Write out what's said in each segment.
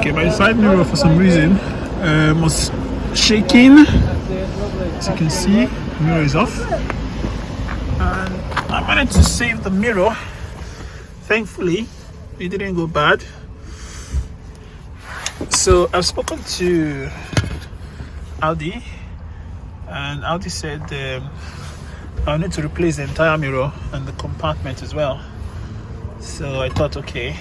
Okay, my side mirror for some reason was shaking. As you can see, the mirror is off. And I managed to save the mirror. Thankfully, it didn't go bad. So I've spoken to Audi, and Audi said I'll need to replace the entire mirror and the compartment as well. So I thought, okay,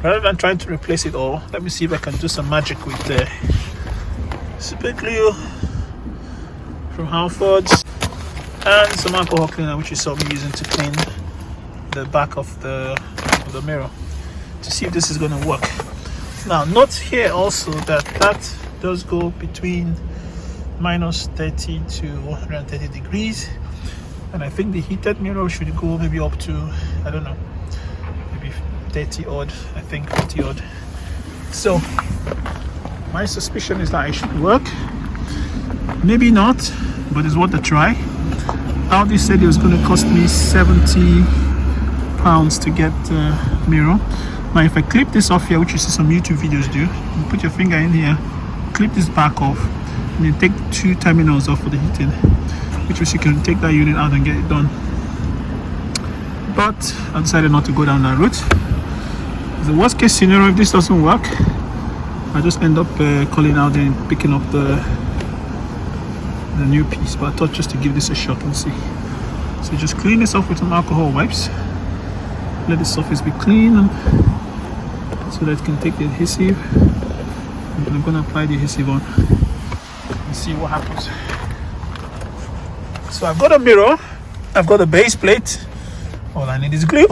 rather than trying to replace it all, let me see if I can do some magic with the super glue from Halfords and some alcohol cleaner, which you saw me using to clean the back of the mirror, to see if this is going to work. Now note here also that does go between minus 30 to 130 degrees, and I think the heated mirror should go maybe up to, I don't know, maybe 30 odd, I think 30 odd. So my suspicion is that it should work. Maybe not, but it's worth a try. Audi said it was going to cost me £70 to get the mirror. Now if I clip this off here, which you see some YouTube videos do, you put your finger in here, clip this back off, and then take 2 terminals off for the heating, which means you can take that unit out and get it done. But I decided not to go down that route. The worst case scenario, if this doesn't work, I just end up calling out and picking up the new piece. But I thought just to give this a shot and see. So just clean this off with some alcohol wipes. Let the surface be clean, and so that it can take the adhesive. And I'm going to apply the adhesive on and see what happens. So I've got a mirror, I've got a base plate. All I need is glue.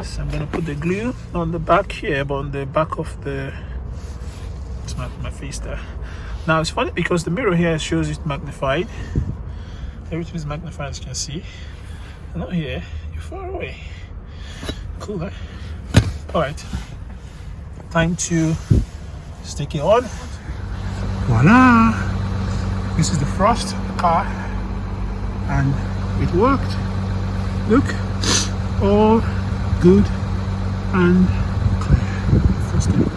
So I'm going to put the glue on the back here, but on the back of the, it's my face there. Now it's funny because the mirror here shows it magnified. Everything is magnified, as you can see. And not here, you're far away. Cool, eh? Alright, time to stick it on. Voila! This is the frost of the car, and it worked. Look, all good and clear. Frosted.